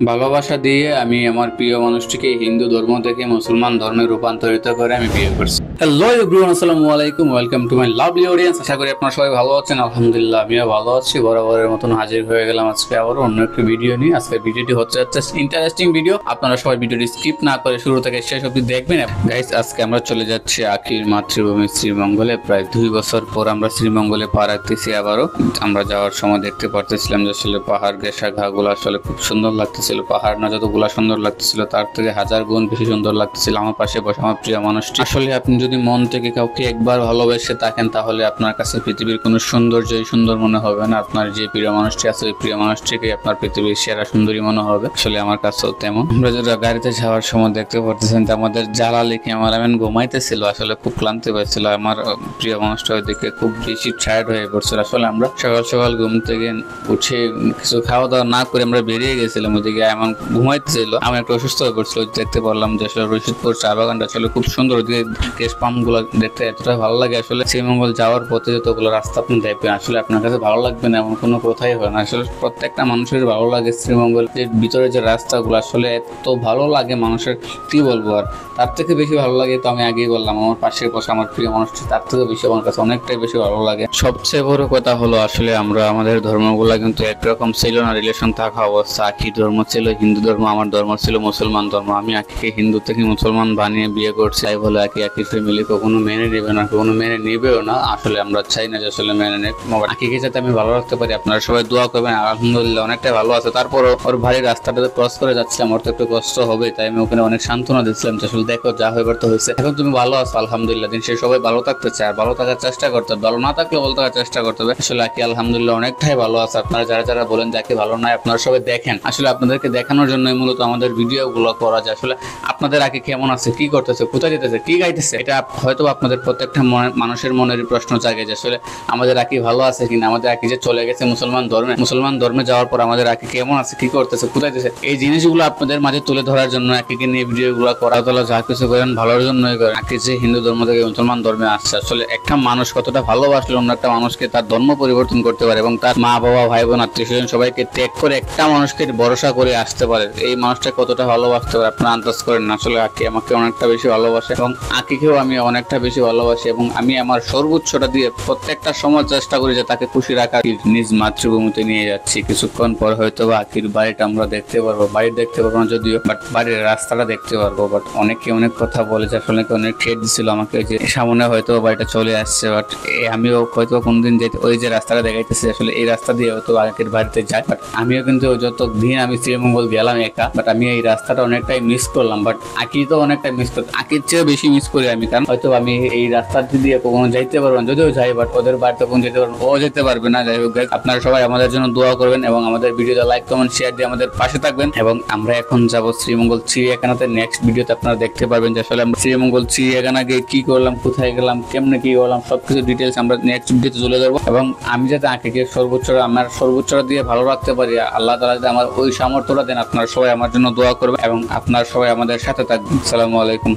ভালোবাসা দিয়ে আমি আমার প্রিয় মানুষটিকে হিন্দু ধর্ম থেকে মুসলমান ধর্মে রূপান্তরিত করে আমি বিয়ে করছি। হ্যালো এভরিওয়ান, আসসালামু আলাইকুম, welcome to my lovely audience. আশা করি আপনারা সবাই ভালো আছেন। আলহামদুলিল্লাহ আমিও ভালো আছি। বরাবরের মতন হাজির হয়ে গেলাম আজকে আবারও অন্য একটি ভিডিও নিয়ে। আজকের ভিডিওটি হচ্ছে ইন্টারেস্টিং ভিডিও। আপনারা সবাই ভিডিওটি স্কিপ না করে শুরু থেকে শেষ অবধি দেখবেন। গাইস, আজকে আমরা চলে যাচ্ছি আখির মাতৃভূমি শ্রীমঙ্গলে। প্রায় 2 বছর পর আমরা শ্রীমঙ্গলে পা রাখতেছি আবারও। আমরা যাওয়ার সময় দেখতে পারতেছিলাম যে আসলে পাহাড় গেসা ঘাগুলো আসলে খুব সুন্দর লাগতেছিল। পাহাড় না যতগুলা সুন্দর লাগতেছিল তার থেকে 1000 গুণ বেশি সুন্দর লাগতেছিল আমার পাশে বসে আমার প্রিয় মানুষটি। আসলে আপনি যদি মন থেকে কাউকে একবার ভালোবেসে থাকেন তাহলে আপনার কাছে পৃথিবীর কোনো সৌন্দর্যই সুন্দর মনে হবে না। আপনার যে প্রিয় মানুষটি আছে ওই প্রিয় মানুষটিকে আপনার পৃথিবীর সেরা সুন্দরী মনে হবে। আসলে আমার কাছেও তেমন। আমরা যারা গাড়িতে যাওয়ার সময় দেখতে পারতেছেন যে আমাদের জ্বালালি ক্যামেরাম্যান ঘুমাইতেছিল। আসলে খুব ক্লান্তি পাইছিল আমার প্রিয় মানুষটা, ওইদিকে খুব বেশি টায়ার্ড হয়ে পড়ছিল। আসলে আমরা সকাল সকাল ঘুম থেকে উঠে কিছু খাওয়া দাওয়া না করে আমরা বেরিয়ে গেছিলাম। ওইদিকে এমন ঘুমাইতেছিল, আমি একটু অসুস্থ হয়ে পড়ছিল। দেখতে পারলাম যে আসলে রশিদপুর চা বাগানটা আসলে খুব সুন্দর। ওইদিকে গ্যাস পাম্প গুলো দেখতে এতটা ভালো লাগে। আসলে শ্রীমঙ্গল যাওয়ার পথে যতগুলো রাস্তা আপনি দেখবেন আসলে আপনার কাছে ভালো লাগবে না এমন কোনো কথাই হয় না। আসলে প্রত্যেকটা মানুষের ভালো লাগে শ্রীমঙ্গলের ভিতরে যে রাস্তাগুলো আসলে এত ভালো লাগে মানুষের, কি বলবো। আর তার থেকে বেশি ভালো লাগে তো আমি আগেই বললাম আমার পাশে বসে আমার প্রিয় মানুষটি, তার থেকে বেশি আমার কাছে অনেকটাই বেশি ভালো লাগে। সবচেয়ে বড় কথা হলো আসলে আমরা আমাদের ধর্মগুলা কিন্তু একরকম ছিল না। রিলেশন থাকা অবস্থা, আখি ধর্ম ছিল হিন্দু ধর্ম, আমার ধর্ম ছিল মুসলমান ধর্ম। আমি আখিকে হিন্দু থেকে মুসলমান বানিয়ে বিয়ে করছি। তাই বলে আখির ফ্যামিলি কখনো মেনে নেবে না, কখনো মেনে নিবেও না। আসলে আমরা চাই না যে আসলে মেনে নেক। আখিকে যাতে আমি ভালো রাখতে পারি আপনারা সবাই দোয়া করবেন। আলহামদুলিল্লাহ অনেকটাই ভালো আছে। তারপরও ওর ভারী রাস্তাটাতে ক্রস করে যাচ্ছিলাম, ওর তো একটু কষ্ট হবে, তাই আমি ওখানে অনেক সান্ত্বনা দিচ্ছিলাম যে আসলে দেখো যা হইবার তো হয়েছে, এখন তুমি ভালো আছো আলহামদুলিল্লাহ। দিন সে সবাই ভালো থাকতে চায় আর ভালো থাকার চেষ্টা করতে হবে, ভালো না থাকলে ভালো থাকার চেষ্টা করতে হবে। আসলে আখি আলহামদুলিল্লাহ অনেকটাই ভালো আছে। আপনারা যারা যারা বলেন যে আখি ভালো নয় আপনারা সবাই দেখেন, আসলে আপনাদেরকে দেখানোর জন্যই মূলত আমাদের ভিডিও গুলো করা যায়। আসলে আপনাদের আগে কেমন আছে, কি করতেছে, কোথায় যেতেছে, কি গাইতেছে, এটা হয়তো আপনাদের প্রত্যেকটা মানুষের মনের প্রশ্ন জাগে যে আসলে আমাদের আকি ভালো আছে কিনা, আমাদের আকি যে চলে গেছে মুসলমান ধর্মে যাওয়ার পর আমাদের আকি কেমন আছে, কি করতেছে, কোথায় যেতেছে, এই জিনিসগুলো আপনাদের মাঝে তুলে ধরার জন্য আকিকে নিয়ে ভিডিও গুলো করা তোলা যা কিছু করেন ভালোর জন্যই করেন। আকি যে হিন্দু ধর্ম থেকে মুসলমান ধর্মে আসছে, আসলে একটা মানুষ কতটা ভালোবাসলে অন্য একটা মানুষকে তার ধর্ম পরিবর্তন করতে পারে এবং তার মা বাবা ভাই বোন আত্মীয় স্বজন সবাইকে ত্যাগ করে একটা মানুষকে ভরসা করে আসতে পারে। এই মানুষটা কতটা ভালোবাসতে পারে আপনারা আন্দাজ করেন না। আসলে আকি আমাকে অনেকটা বেশি ভালোবাসে এবং আকিকেও আমি অনেকটা বেশি ভালোবাসি এবং আমি আমার সর্বোচ্চটা দিয়ে প্রত্যেকটা সময় চেষ্টা করি যে তাকে খুশি রাখার। নিজ মাতৃভূমিতে নিয়ে যাচ্ছি, কিছুক্ষণ পর হয়তো বা আকির বাড়িটা আমরা দেখতে পারবো। বাড়ি দেখতে পারবো না যদিও, বাট বাড়ির রাস্তাটা দেখতে পারবো। বাট অনেকে অনেক কথা বলে যে আসলে অনেক ঠেট দিছিল আমাকে যে সামনে হয়তো বাড়িটা চলে আসছে, বাট আমিও হয়তো কোনদিন যেতে ওই যে রাস্তাটা দেখাইতেছি আসলে এই রাস্তা দিয়ে হয়তো আকির বাড়িতে যাই। বাট আমিও কিন্তু যত দিন আমি শ্রীমঙ্গল গেলাম একা, বাট আমি এই রাস্তাটা অনেকটাই মিস করলাম। বাট আকি তো অনেকটাই মিস করি, আকির চেয়ে বেশি মিস করি আমি, কারণ হয়তো আমি এই রাস্তা দিয়ে কখনো যাইতে পারবো না, যদিও যাই বাট ওদের বাড়িতে কখনো যেতে পারবো, ও যেতে পারবে না। যাই হোক আপনারা সবাই আমাদের জন্য দোয়া করবেন এবং আমাদের ভিডিওটা লাইক কমেন্ট শেয়ার দিয়ে আমাদের পাশে থাকবেন। এবং আমরা এখন যাব শ্রীমঙ্গল চিড়িয়াখানাতে। নেক্সট ভিডিওতে আপনারা দেখতে পারবেন যে আসলে আমরা শ্রীমঙ্গল চিড়িয়াখানা গিয়ে কি করলাম, কোথায় গেলাম, কেমনে কি করলাম, সবকিছু ডিটেলস আমরা নেক্সট ভিডিওতে তুলে ধরবো। এবং আমি যাতে আঁকিকে আমার সর্বোচ্চটা দিয়ে ভালো রাখতে পারি, আল্লাহ তাআলা যদি আমার ওই সামর্থ্যটা দেন, আপনারা সবাই আমার জন্য দোয়া করবেন এবং আপনারা সবাই আমাদের সাথে থাকবেন। আসসালামু আলাইকুম।